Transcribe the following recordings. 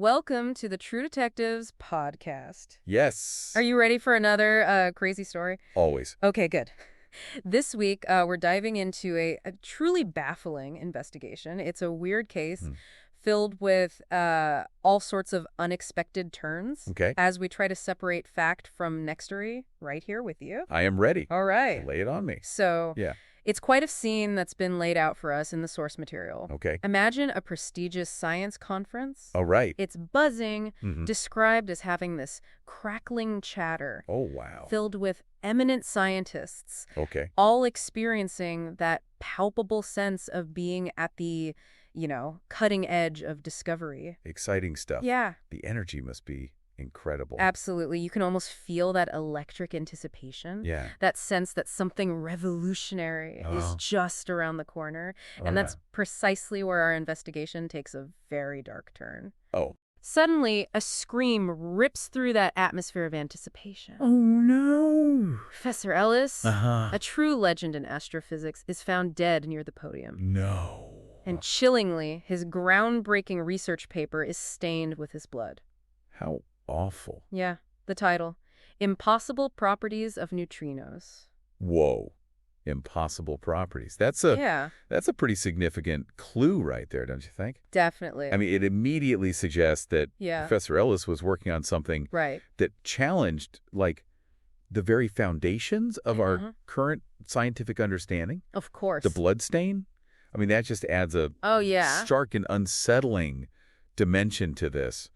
Welcome to the True Detectives podcast. Yes. Are you ready for another crazy story? Always. Okay, good. This week, we're diving into a truly baffling investigation. It's a weird case filled with all sorts of unexpected turns. Okay. As we try to separate fact from nextory right here with you. I am ready. All right. Lay it on me. So, Yeah. it's quite a scene that's been laid out for us in the source material. Okay. Imagine a prestigious science conference. Oh, right. It's buzzing, described as having this crackling chatter. Oh, wow. Filled with eminent scientists. Okay. All experiencing that palpable sense of being at the, cutting edge of discovery. Exciting stuff. Yeah. The energy must be incredible. Absolutely. You can almost feel that electric anticipation. Yeah. That sense that something revolutionary is just around the corner. And that's precisely where our investigation takes a very dark turn. Oh. Suddenly, a scream rips through that atmosphere of anticipation. Oh, no. Professor Ellis, a true legend in astrophysics, is found dead near the podium. No. And chillingly, his groundbreaking research paper is stained with his blood. How awful. Yeah, the title, Impossible Properties of Neutrinos. Whoa. Impossible properties. That's a pretty significant clue right there, don't you think? Definitely. I mean, it immediately suggests that Yeah. Professor Ellis was working on something that challenged, like, the very foundations of our current scientific understanding. Of course. The blood stain. I mean, that just adds a stark and unsettling dimension to this,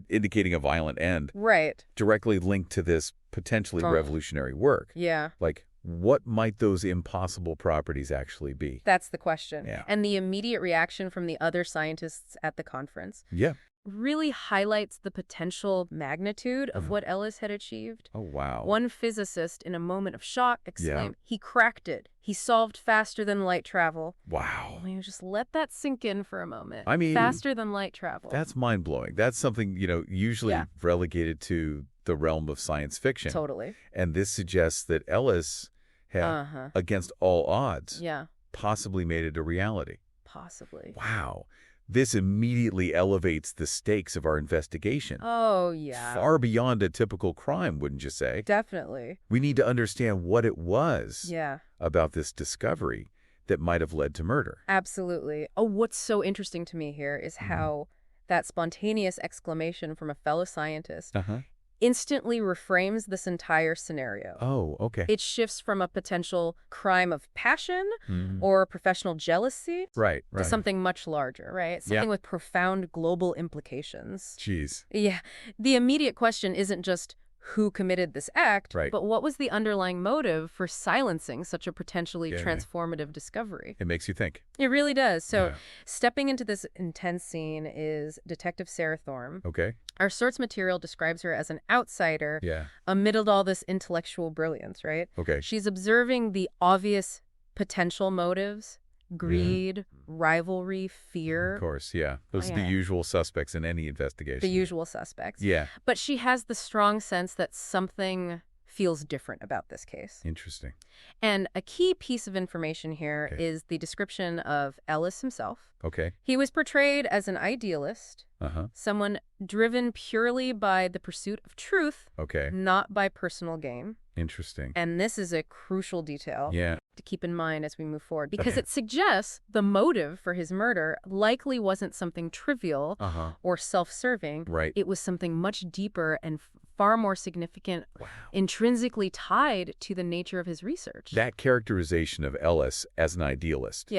indicating a violent end. Right. Directly linked to this potentially revolutionary work. Yeah. Like, what might those impossible properties actually be? That's the question. Yeah. And the immediate reaction from the other scientists at the conference really highlights the potential magnitude of what Ellis had achieved. Oh, wow. One physicist, in a moment of shock, exclaimed, he cracked it. He solved faster than light travel. Wow. I mean, just let that sink in for a moment. I mean, faster than light travel. That's mind-blowing. That's something, usually relegated to the realm of science fiction. Totally. And this suggests that Ellis had, against all odds, possibly made it a reality. Possibly. Wow. This immediately elevates the stakes of our investigation. Oh, yeah. Far beyond a typical crime, wouldn't you say? Definitely. We need to understand what it was about this discovery that might have led to murder. Absolutely. Oh, what's so interesting to me here is how that spontaneous exclamation from a fellow scientist instantly reframes this entire scenario. Oh, okay. It shifts from a potential crime of passion or professional jealousy to something much larger, right? Something with profound global implications. Jeez. Yeah. The immediate question isn't just who committed this act, but what was the underlying motive for silencing such a potentially transformative discovery? It makes you think. It really does. So stepping into this intense scene is Detective Sarah Thorne. Okay. Our source material describes her as an outsider amid all this intellectual brilliance, right? Okay. She's observing the obvious potential motives, greed, rivalry, fear. Of course, yeah. Those are the usual suspects in any investigation. The usual suspects. Yeah. But she has the strong sense that something feels different about this case. Interesting. And a key piece of information here is the description of Ellis himself. Okay. He was portrayed as an idealist, someone driven purely by the pursuit of truth, not by personal gain. Interesting. And this is a crucial detail to keep in mind as we move forward, because it suggests the motive for his murder likely wasn't something trivial or self-serving. Right. It was something much deeper and far more significant, intrinsically tied to the nature of his research. That characterization of Ellis as an idealist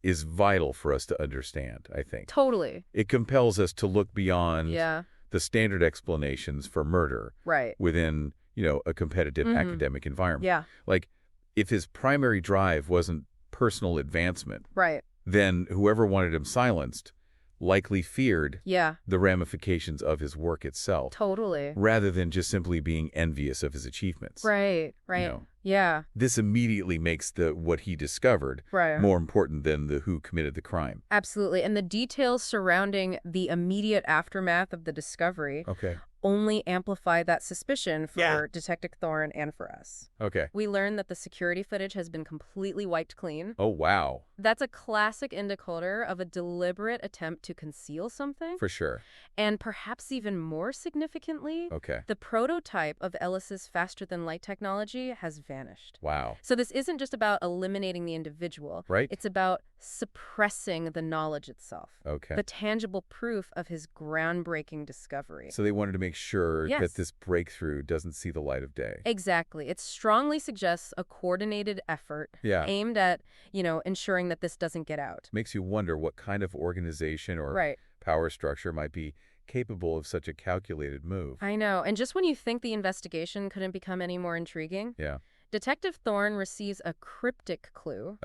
is vital for us to understand, I think. Totally. It compels us to look beyond the standard explanations for murder within, a competitive academic environment. Yeah. Like, if his primary drive wasn't personal advancement, Right. then whoever wanted him silenced likely feared Yeah. the ramifications of his work itself. Totally. Rather than just simply being envious of his achievements. Right. You know, Yeah. This immediately makes what he discovered more important than the who committed the crime. Absolutely. And the details surrounding the immediate aftermath of the discovery only amplify that suspicion for Detective Thorne and for us. We learn that the security footage has been completely wiped clean. Oh, wow. That's a classic indicator of a deliberate attempt to conceal something. For sure. And perhaps even more significantly, the prototype of Ellis's faster-than-light technology has vanished. Wow. So this isn't just about eliminating the individual. Right. It's about suppressing the knowledge itself. The tangible proof of his groundbreaking discovery. So they wanted to make sure that this breakthrough doesn't see the light of day. Exactly. It strongly suggests a coordinated effort aimed at, ensuring that this doesn't get out. Makes you wonder what kind of organization or power structure might be capable of such a calculated move. I know. And just when you think the investigation couldn't become any more intriguing, Detective Thorne receives a cryptic clue,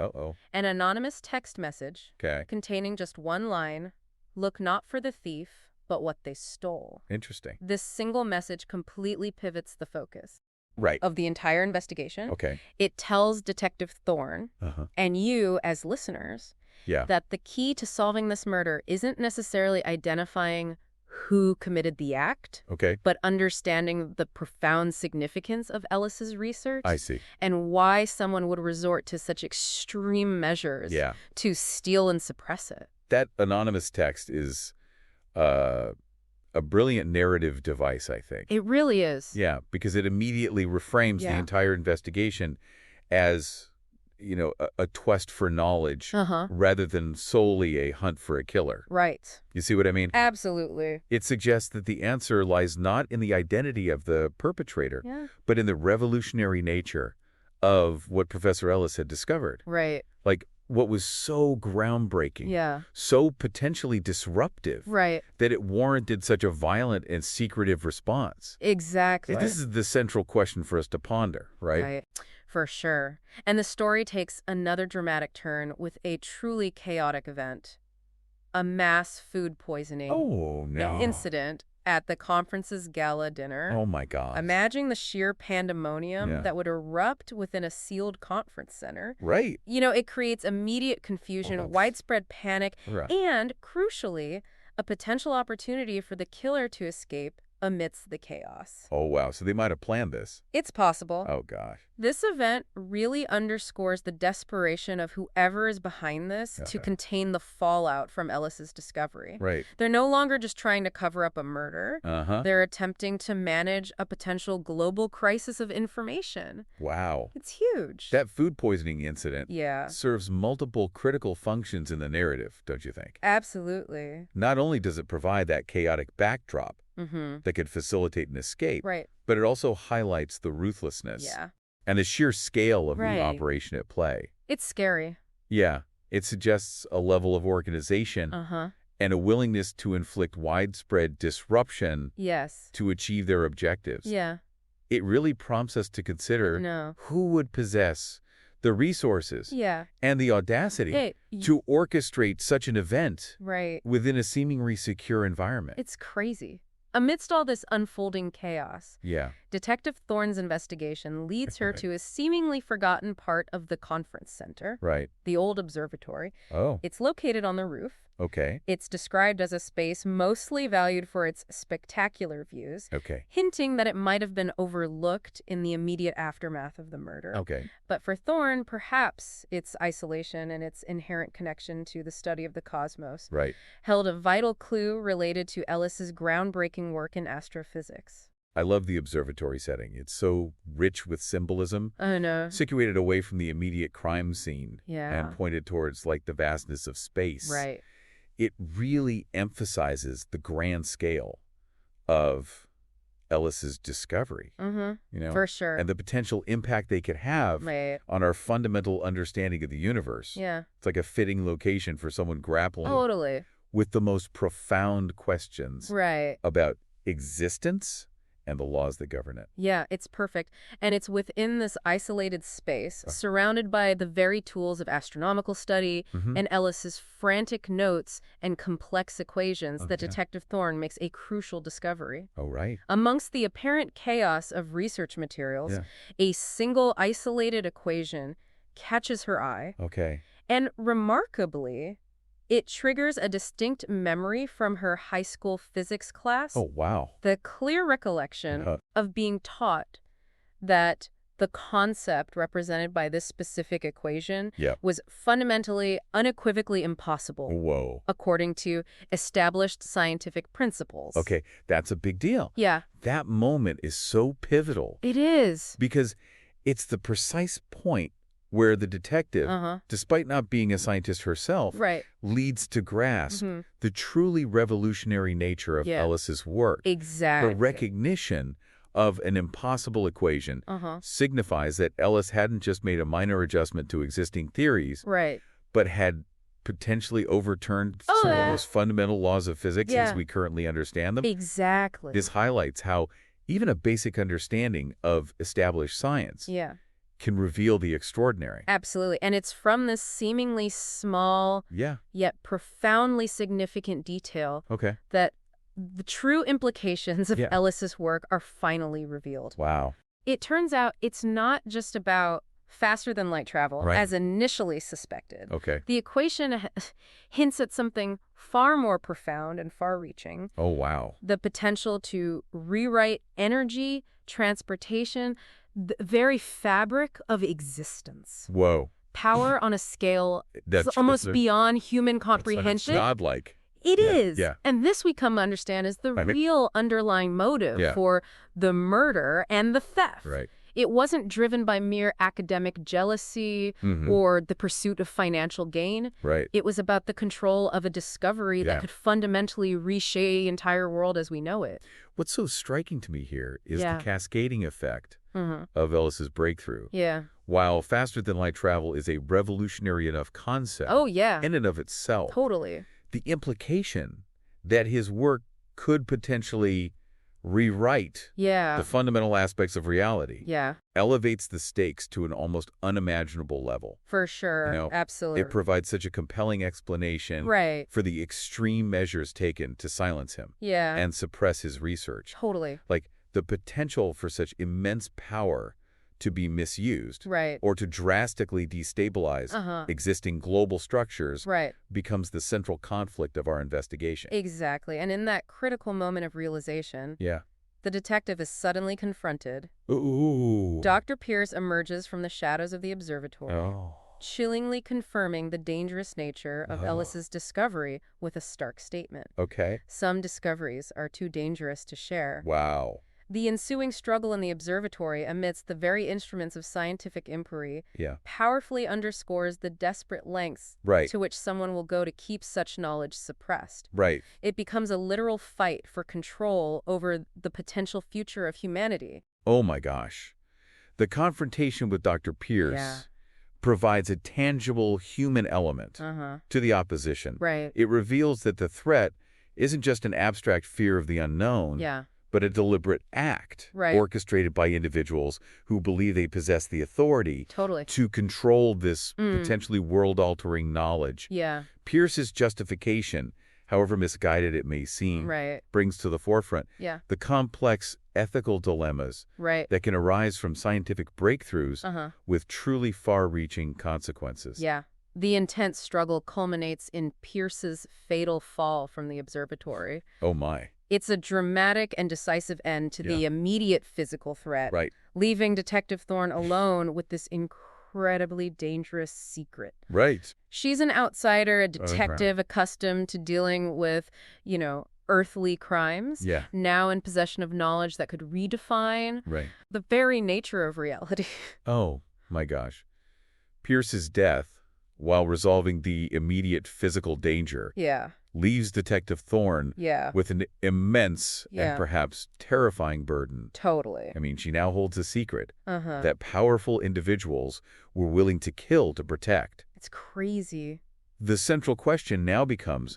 an anonymous text message containing just one line, "Look not for the thief, but what they stole." Interesting. This single message completely pivots the focus of the entire investigation. It tells Detective Thorne and you as listeners that the key to solving this murder isn't necessarily identifying who committed the act, but understanding the profound significance of Ellis's research. I see. And why someone would resort to such extreme measures to steal and suppress it. That anonymous text is a brilliant narrative device, I think. It really is. Yeah, because it immediately reframes the entire investigation as, a quest for knowledge rather than solely a hunt for a killer. Right. You see what I mean? Absolutely. It suggests that the answer lies not in the identity of the perpetrator, but in the revolutionary nature of what Professor Ellis had discovered. Right. Like, what was so groundbreaking, so potentially disruptive, that it warranted such a violent and secretive response. Exactly. This is the central question for us to ponder, right? For sure. And the story takes another dramatic turn with a truly chaotic event. A mass food poisoning incident at the conference's gala dinner. Oh, my God. Imagine the sheer pandemonium that would erupt within a sealed conference center. Right. It creates immediate confusion, widespread panic, and, crucially, a potential opportunity for the killer to escape amidst the chaos. Oh, wow. So they might have planned this. It's possible. Oh, gosh. This event really underscores the desperation of whoever is behind this to contain the fallout from Ellis's discovery. Right. They're no longer just trying to cover up a murder. They're attempting to manage a potential global crisis of information. Wow. It's huge. That food poisoning incident serves multiple critical functions in the narrative, don't you think? Absolutely. Not only does it provide that chaotic backdrop that could facilitate an escape, but it also highlights the ruthlessness and the sheer scale of the operation at play. It's scary. Yeah. It suggests a level of organization and a willingness to inflict widespread disruption to achieve their objectives. It really prompts us to consider who would possess the resources and the audacity to orchestrate such an event within a seemingly secure environment. It's crazy. Amidst all this unfolding chaos, Detective Thorne's investigation leads her to a seemingly forgotten part of the conference center, the old observatory. It's located on the roof. It's described as a space mostly valued for its spectacular views, hinting that it might have been overlooked in the immediate aftermath of the murder. But for Thorne, perhaps its isolation and its inherent connection to the study of the cosmos held a vital clue related to Ellis's groundbreaking work in astrophysics. I love the observatory setting. It's so rich with symbolism. I know. Situated away from the immediate crime scene and pointed towards, like, the vastness of space. It really emphasizes the grand scale of Ellis's discovery. For sure. And the potential impact they could have on our fundamental understanding of the universe. It's like a fitting location for someone grappling with the most profound questions about existence and the laws that govern it. Yeah, it's perfect. And it's within this isolated space, surrounded by the very tools of astronomical study and Ellis's frantic notes and complex equations that Detective Thorne makes a crucial discovery. Oh, right. Amongst the apparent chaos of research materials, a single isolated equation catches her eye. Okay. And remarkably, it triggers a distinct memory from her high school physics class. Oh, wow. The clear recollection of being taught that the concept represented by this specific equation was fundamentally, unequivocally impossible. Whoa. According to established scientific principles. Okay, that's a big deal. Yeah. That moment is so pivotal. It is. Because it's the precise point where the detective, despite not being a scientist herself, leads to grasp the truly revolutionary nature of Ellis's work. Exactly. Her recognition of an impossible equation signifies that Ellis hadn't just made a minor adjustment to existing theories, but had potentially overturned some of the most fundamental laws of physics as we currently understand them. Exactly. This highlights how even a basic understanding of established science can reveal the extraordinary. Absolutely. And it's from this seemingly small, yet profoundly significant detail that the true implications of Ellis's work are finally revealed. Wow. It turns out it's not just about faster-than-light travel, as initially suspected. The equation hints at something far more profound and far-reaching. Oh, wow. The potential to rewrite energy, transportation, the very fabric of existence. Whoa. Power on a scale that's almost beyond human comprehension. It's godlike. It is. And this we come to understand is the real underlying motive for the murder and the theft. It wasn't driven by mere academic jealousy or the pursuit of financial gain. It was about the control of a discovery that could fundamentally reshape the entire world as we know it. What's so striking to me here is the cascading effect of Ellis's breakthrough. While faster-than-light travel is a revolutionary enough concept in and of itself, the implication that his work could potentially rewrite the fundamental aspects of reality elevates the stakes to an almost unimaginable level. For sure. You know, absolutely. It provides such a compelling explanation for the extreme measures taken to silence him and suppress his research. Like the potential for such immense power to be misused or to drastically destabilize existing global structures becomes the central conflict of our investigation. Exactly. And in that critical moment of realization, the detective is suddenly confronted. Dr. Pierce emerges from the shadows of the observatory, chillingly confirming the dangerous nature of Ellis's discovery with a stark statement. Some discoveries are too dangerous to share. Wow. The ensuing struggle in the observatory amidst the very instruments of scientific inquiry powerfully underscores the desperate lengths to which someone will go to keep such knowledge suppressed. It becomes a literal fight for control over the potential future of humanity. Oh my gosh. The confrontation with Dr. Pierce provides a tangible human element to the opposition. It reveals that the threat isn't just an abstract fear of the unknown, but a deliberate act orchestrated by individuals who believe they possess the authority to control this potentially world-altering knowledge. Pierce's justification, however misguided it may seem, brings to the forefront the complex ethical dilemmas that can arise from scientific breakthroughs with truly far-reaching consequences. The intense struggle culminates in Pierce's fatal fall from the observatory. Oh my. It's a dramatic and decisive end to the immediate physical threat, leaving Detective Thorne alone with this incredibly dangerous secret. She's an outsider, a detective accustomed to dealing with, you know, earthly crimes, now in possession of knowledge that could redefine the very nature of reality. Oh, my gosh. Pierce's death, while resolving the immediate physical danger, leaves Detective Thorne with an immense and perhaps terrifying burden. I mean, she now holds a secret that powerful individuals were willing to kill to protect. It's crazy. The central question now becomes,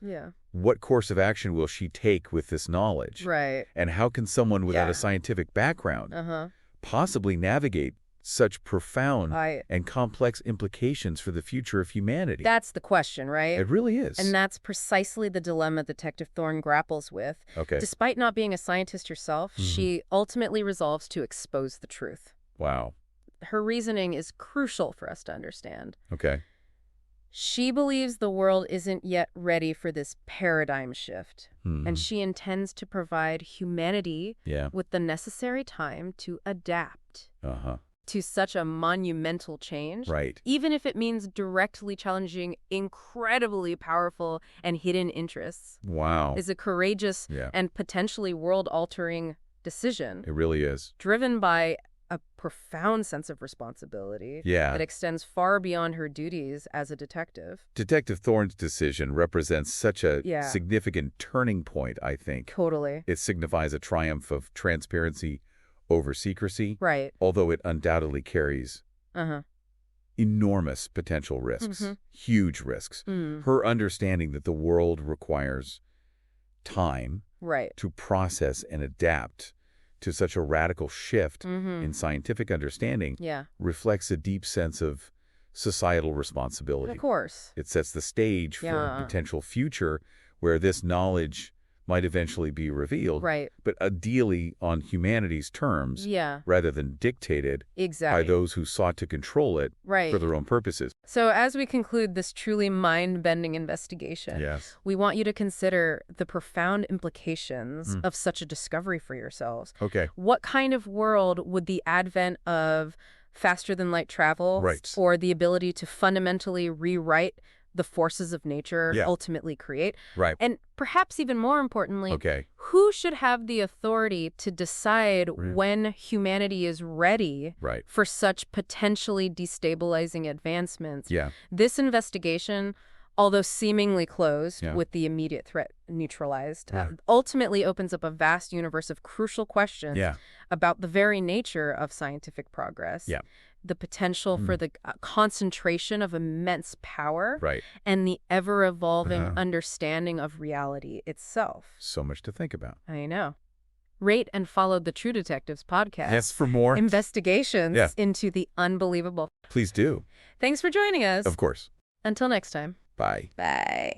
What course of action will she take with this knowledge? Right. And how can someone without a scientific background possibly navigate such profound and complex implications for the future of humanity? That's the question, right? It really is. And that's precisely the dilemma Detective Thorne grapples with. Okay. Despite not being a scientist herself, she ultimately resolves to expose the truth. Wow. Her reasoning is crucial for us to understand. Okay. She believes the world isn't yet ready for this paradigm shift, and she intends to provide humanity with the necessary time to adapt to such a monumental change, even if it means directly challenging incredibly powerful and hidden interests. Wow. Is a courageous and potentially world-altering decision. It really is. Driven by a profound sense of responsibility that extends far beyond her duties as a detective. Detective Thorne's decision represents such a significant turning point, I think. Totally. It signifies a triumph of transparency over secrecy, although it undoubtedly carries enormous potential risks, huge risks. Her understanding that the world requires time to process and adapt to such a radical shift in scientific understanding reflects a deep sense of societal responsibility. Of course. It sets the stage for a potential future where this knowledge might eventually be revealed, but ideally on humanity's terms rather than dictated by those who sought to control it for their own purposes. So as we conclude this truly mind-bending investigation, we want you to consider the profound implications of such a discovery for yourselves. Okay. What kind of world would the advent of faster-than-light travel or the ability to fundamentally rewrite the forces of nature ultimately create? And perhaps even more importantly, who should have the authority to decide when humanity is ready for such potentially destabilizing advancements? This investigation, although seemingly closed with the immediate threat neutralized, ultimately opens up a vast universe of crucial questions about the very nature of scientific progress. The potential for the concentration of immense power and the ever-evolving understanding of reality itself. So much to think about. I know. Rate and follow the True Detectives podcast. Yes, for more investigations into the unbelievable. Please do. Thanks for joining us. Of course. Until next time. Bye. Bye.